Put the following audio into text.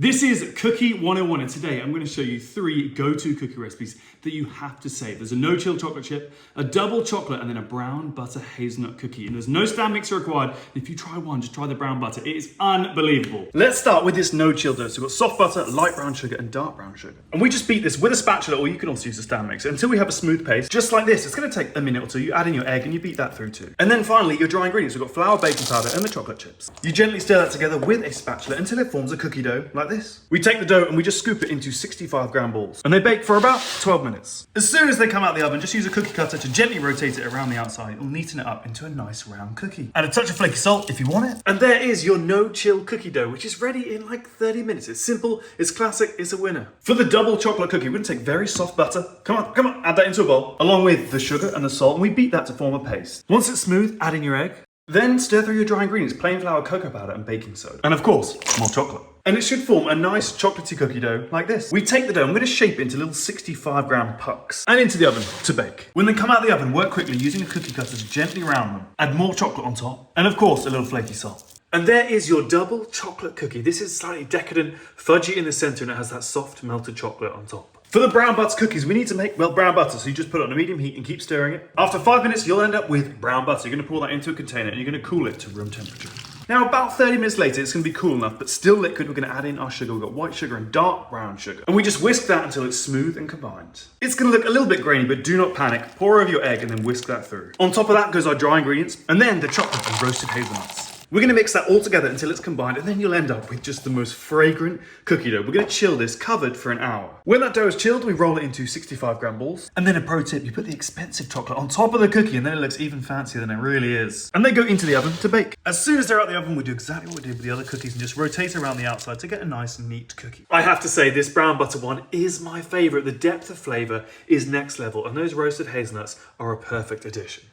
This is Cookie 101, and today I'm going to show you 3 go-to cookie recipes that you have to save. There's a no-chill chocolate chip, a double chocolate, and then a brown butter hazelnut cookie. And there's no stand mixer required. If you try one, just try the brown butter. It is unbelievable. Let's start with this no-chill dough. So we've got soft butter, light brown sugar, and dark brown sugar. And we just beat this with a spatula, or you can also use a stand mixer, until we have a smooth paste, just like this. It's going to take a minute or two. You add in your egg, and you beat that through too. And then finally, your dry ingredients. We've got flour, baking powder, and the chocolate chips. You gently stir that together with a spatula until it forms a cookie dough, like this. We take the dough and we just scoop it into 65-gram balls. And they bake for about 12 minutes. As soon as they come out of the oven, just use a cookie cutter to gently rotate it around the outside. It'll neaten it up into a nice round cookie. Add a touch of flaky salt if you want it. And there is your no-chill cookie dough, which is ready in like 30 minutes. It's simple, it's classic, it's a winner. For the double chocolate cookie, we're gonna take very soft butter. Come on, add that into a bowl, along with the sugar and the salt, and we beat that to form a paste. Once it's smooth, add in your egg. Then stir through your dry ingredients, plain flour, cocoa powder, and baking soda. And of course, more chocolate. And it should form a nice chocolatey cookie dough like this. We take the dough, I'm going to shape it into little 65-gram pucks and into the oven to bake. When they come out of the oven, work quickly using a cookie cutter to gently round them. Add more chocolate on top, and of course, a little flaky salt. And there is your double chocolate cookie. This is slightly decadent, fudgy in the center, and it has that soft melted chocolate on top. For the brown butter cookies, we need to make, well, brown butter. So you just put it on a medium heat and keep stirring it. After 5 minutes, you'll end up with brown butter. You're gonna pour that into a container and you're gonna cool it to room temperature. Now, about 30 minutes later, it's gonna be cool enough, but still liquid. We're gonna add in our sugar. We've got white sugar and dark brown sugar. And we just whisk that until it's smooth and combined. It's gonna look a little bit grainy, but do not panic. Pour over your egg and then whisk that through. On top of that goes our dry ingredients, and then the chocolate and roasted hazelnuts. We're gonna mix that all together until it's combined, and then you'll end up with just the most fragrant cookie dough. We're gonna chill this covered for an hour. When that dough is chilled, we roll it into 65-gram balls. And then a pro tip, you put the expensive chocolate on top of the cookie, and then it looks even fancier than it really is. And they go into the oven to bake. As soon as they're out the oven, we do exactly what we did with the other cookies and just rotate around the outside to get a nice, neat cookie. I have to say, this brown butter one is my favorite. The depth of flavor is next level, and those roasted hazelnuts are a perfect addition.